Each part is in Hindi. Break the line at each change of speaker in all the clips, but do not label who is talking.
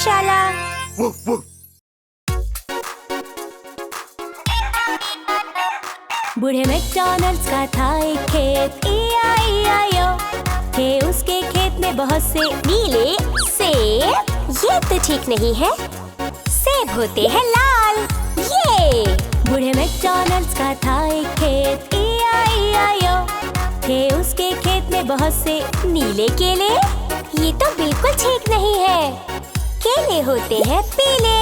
प्रयोगशाला। बूढ़े मैकडॉनल्ड्स का था एक खेत, E-I-E-I-O। थे उसके खेत में बहुत से नीले सेब। ये तो ठीक नहीं है, सेब होते हैं लाल। ये बूढ़े मैकडॉनल्ड्स का था एक खेत, E-I-E-I-O। थे उसके खेत में बहुत से नीले केले। ये तो बिल्कुल ठीक नहीं है, केले होते हैं पीले।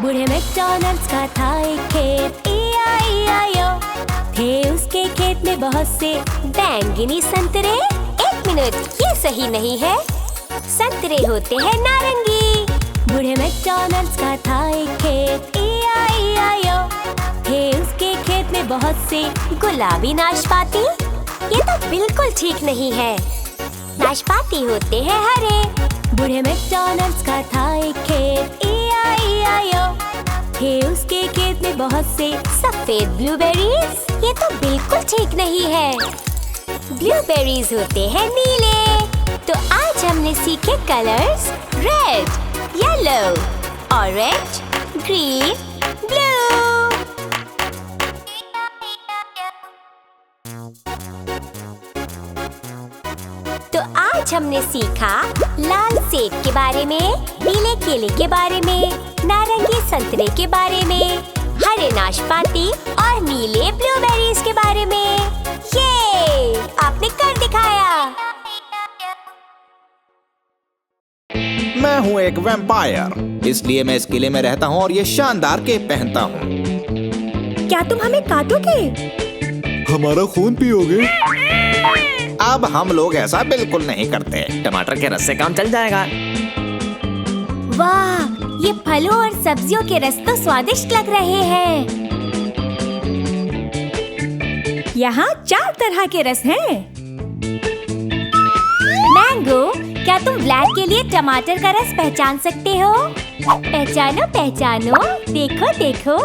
बूढ़े मैकडॉनल्ड्स का था एक खेत, E-I-E-I-O। थे उसके खेत में बहुत से बैंगनी संतरे। एक मिनट, ये सही नहीं है, संतरे होते हैं नारंगी। बूढ़े मैकडॉनल्ड्स का था एक खेत, E-I-E-I-O। थे उसके खेत में बहुत से गुलाबी नाशपाती। ये तो बिल्कुल ठीक नहीं है, नाशपाती होते हैं हरे। बूढ़े मैकडॉनल्ड्स का था एक खेत, E-I-E-I-O। थे उसके खेत में बहुत से सफेद ब्लूबेरीज। ये तो बिल्कुल ठीक नहीं है, ब्लूबेरीज होते हैं नीले। तो आज हमने सीखे colours red, yellow, orange, green, blue. तो आज हमने सीखा लाल सेब के बारे में, नीले केले के बारे में, नारंगी संतरे के बारे में, हरे नाशपाती और नीले ब्लूबेरीज के बारे में। ये आपने कर दिखाया।
मैं हूँ एक वैम्पायर, इसलिए मैं इस किले में रहता हूँ और ये शानदार केप पहनता हूँ।
क्या तुम हमें काटोगे?
हमारा खून पियोगे?
अब हम लोग ऐसा बिल्कुल नहीं करते।
टमाटर के रस से काम चल जाएगा।
वाह, ये फलों और सब्जियों के रस तो स्वादिष्ट लग रहे हैं। यहाँ 4 तरह के रस हैं। मैंगो, क्या तुम ब्लैक के लिए टमाटर का रस पहचान सकते हो? पहचानो पहचानो, देखो देखो।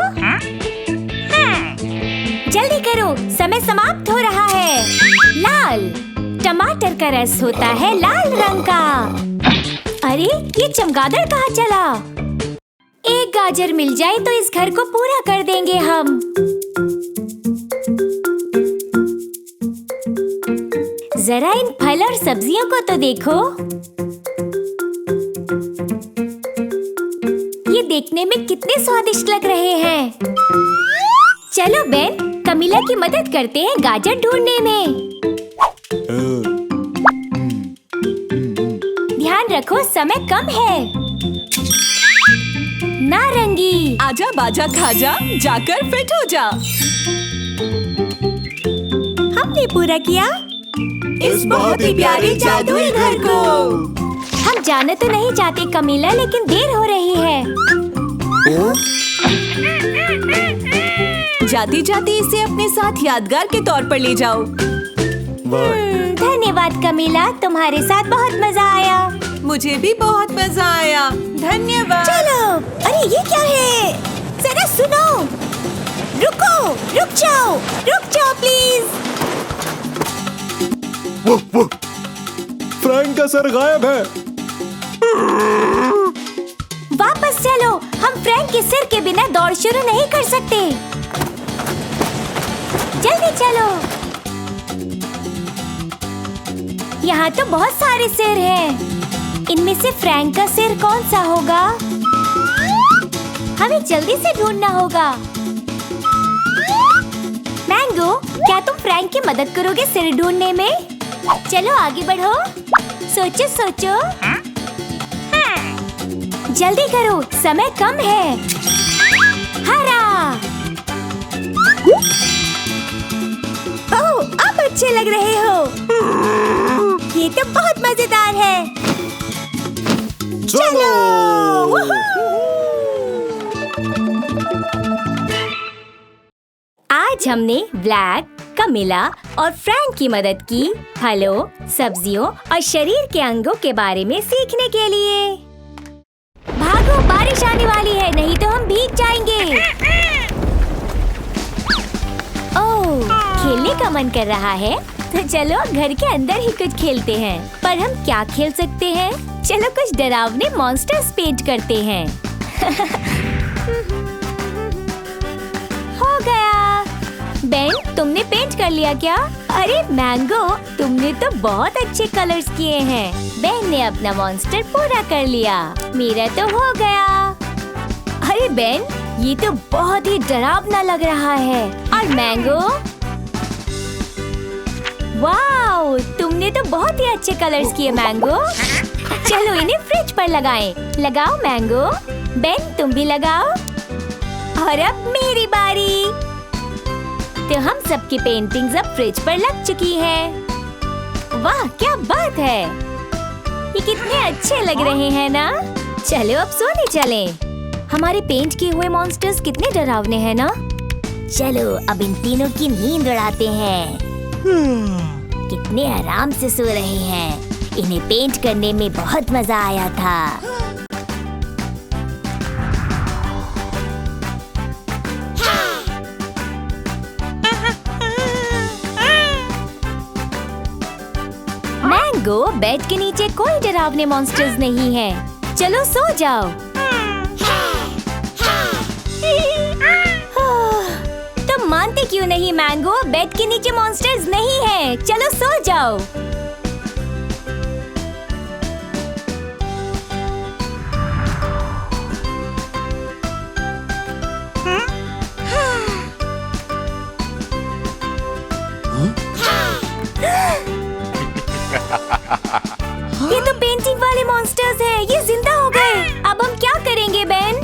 जल्दी करो, समय समाप्त हो रहा है। लाल, टमाटर का रस होता है लाल रंग का। अरे, ये चमगादड़ कहाँ चला? एक गाजर मिल जाए तो इस घर को पूरा कर देंगे हम। जरा इन फल और सब्जियों को तो देखो, ये देखने में कितने स्वादिष्ट लग रहे हैं। चलो बेन, कमीला की मदद करते हैं गाजर ढूंढने में। ध्यान रखो, समय कम है। नारंगी,
आजा बाजा खाजा, जाकर फिट हो जा।
हमने पूरा किया
इस बहुत ही प्यारे जादुई घर को।
हम जाना तो नहीं चाहते कमीला, लेकिन देर हो रही है।
जाती जाती इसे अपने साथ यादगार के तौर पर ले जाओ।
धन्यवाद कमीला, तुम्हारे साथ बहुत मजा आया।
मुझे भी बहुत मजा आया, धन्यवाद।
चलो, अरे ये क्या है? जरा सुनो, रुक जाओ प्लीज।
फ्रैंक का सर गायब है।
वापस चलो, हम फ्रैंक के सिर के बिना दौड़ शुरू नहीं कर सकते। जल्दी चलो। यहाँ तो बहुत सारे सिर हैं। इनमें से फ्रैंक का सिर कौन सा होगा? हमें जल्दी से ढूंढना होगा। मैंगो, क्या तुम फ्रैंक की मदद करोगे सिर ढूंढने में? चलो आगे बढ़ो, सोचो। जल्दी करो, समय कम है। हरा। ओह, अब अच्छे लग रहे हो। ये तो बहुत मजेदार है। चलो। आज हमने ब्लैक, कमीला और फ्रैंक की मदद की फलों, सब्जियों और शरीर के अंगों के बारे में सीखने के लिए। भागो, बारिश आने वाली है, नहीं तो हम भीग जाएंगे। ओह, खेलने का मन कर रहा है तो चलो घर के अंदर ही कुछ खेलते हैं। पर हम क्या खेल सकते हैं? चलो कुछ डरावने मॉन्स्टर्स पेंट करते हैं। हो गया। बेन, तुमने पेंट कर लिया क्या? अरे मैंगो, तुमने तो बहुत अच्छे कलर्स किए हैं। बेन ने अपना मॉन्स्टर पूरा कर लिया। मेरा तो हो गया। अरे बेन, ये तो बहुत ही डरावना लग रहा है। और मैंगो, वाओ, तुमने तो बहुत ही अच्छे कलर्स किए मैंगो। चलो इन्हें फ्रिज पर लगाएं। लगाओ मैंगो। बेन, तुम भी लगाओ। और अब मेरी बारी। तो हम सबकी पेंटिंग्स अब फ्रिज पर लग चुकी है। वाह, क्या बात है। ये कितने अच्छे लग रहे हैं ना। चलो अब सोने चलें। हमारे पेंट किए हुए मॉन्स्टर्स कितने डरावने हैं ना। चलो अब इन तीनों की नींद उड़ाते हैं। कितने आराम से सो रहे हैं। इन्हें पेंट करने में बहुत मजा आया था। मैंगो, बेड के नीचे कोई डरावने मॉन्स्टर्स नहीं है। चलो सो जाओ। तुम मानते क्यों नहीं मैंगो? बेड के नीचे मॉन्स्टर्स नहीं है। चलो सो जाओ। ये तो पेंटिंग वाले मॉन्स्टर्स हैं। ये जिंदा हो गए। अब हम क्या करेंगे बेन?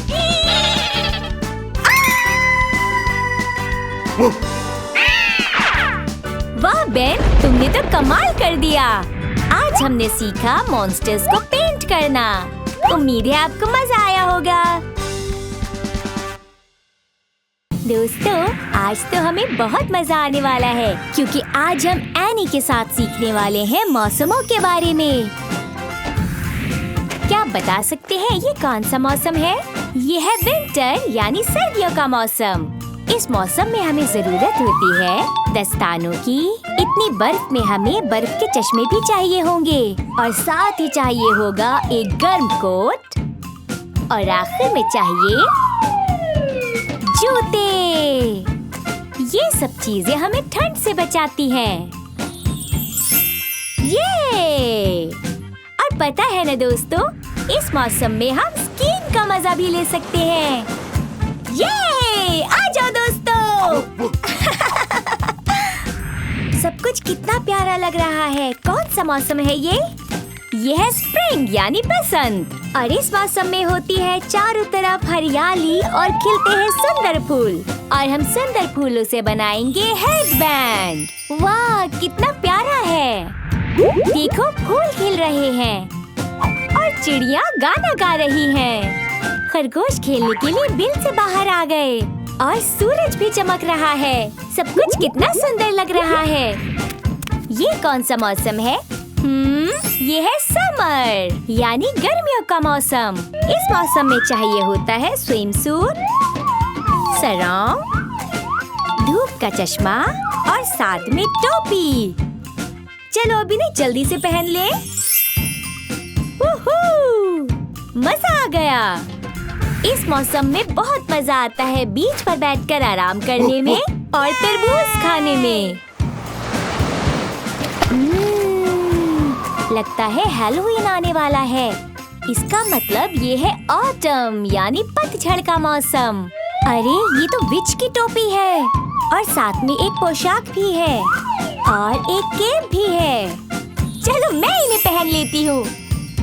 वाह बेन, तुमने तो कमाल कर दिया। आज हमने सीखा मॉन्स्टर्स को पेंट करना। उम्मीद है आपको मजा आया होगा। दोस्तों, आज तो हमें बहुत मजा आने वाला है, क्योंकि आज हम एनी के साथ सीखने वाले हैं मौसमों के बारे में। क्या आप बता सकते हैं ये कौन सा मौसम है? ये है विंटर यानी सर्दियों का मौसम। इस मौसम में हमें जरूरत होती है दस्तानों की। इतनी बर्फ में हमें बर्फ के चश्मे भी चाहिए होंगे, और साथ ही चाहिए होगा एक गर्म कोट, और आखिर में चाहिए जूते। ये सब चीजें हमें ठंड से बचाती हैं। ये और पता है ना दोस्तों, इस मौसम में हम स्कीइंग का मजा भी ले सकते हैं। ये आ जाओ दोस्तों। सब कुछ कितना प्यारा लग रहा है। कौन सा मौसम है ये? ये है स्प्रिंग यानी बसंत। और इस मौसम में होती है चारों तरफ हरियाली और खिलते हैं सुंदर फूल। और हम सुंदर फूलों से बनाएंगे हेडबैंड। वाह, कितना प्यारा है। देखो, फूल खिल रहे हैं और चिड़िया गाना गा रही हैं। खरगोश खेलने के लिए बिल से बाहर आ गए और सूरज भी चमक रहा है। सब कुछ कितना सुंदर लग रहा है। ये कौन सा मौसम है? ये है समर यानी गर्मियों का मौसम। इस मौसम में चाहिए होता है स्विमसूट, सरांव, धूप का चश्मा और साथ में टोपी। चलो अभी नहीं, जल्दी से पहन ले। मजा आ गया। इस मौसम में बहुत मजा आता है बीच पर बैठकर आराम करने में और तरबूज खाने में। लगता है हैलोवीन आने वाला है। इसका मतलब ये है ऑटम यानी पतझड़ का मौसम। अरे, ये तो विच की टोपी है और साथ में एक पोशाक भी है और एक कैप भी है। चलो मैं इन्हें पहन लेती हूँ।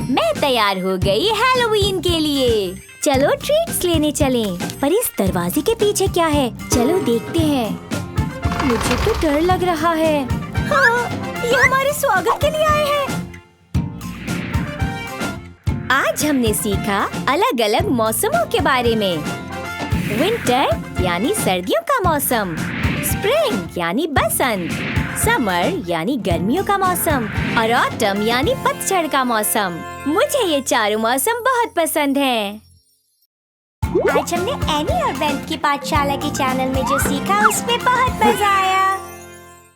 मैं तैयार हो गई हैलोवीन के लिए। चलो ट्रीट्स लेने चलें। पर इस दरवाजे के पीछे क्या है? चलो देखते हैं। मुझे तो डर लग रहा है। हाँ, ये हमारे स्वागत के लिए आए हैं। आज हमने सीखा अलग अलग मौसमों के बारे में। विंटर यानी सर्दियों का मौसम, स्प्रिंग यानी बसंत, समर यानी गर्मियों का मौसम और ऑटम यानी पतझड़ का मौसम। मुझे ये चारों मौसम बहुत पसंद हैं। आज हमने एनी और बेन की पाठशाला के चैनल में जो सीखा उसमें बहुत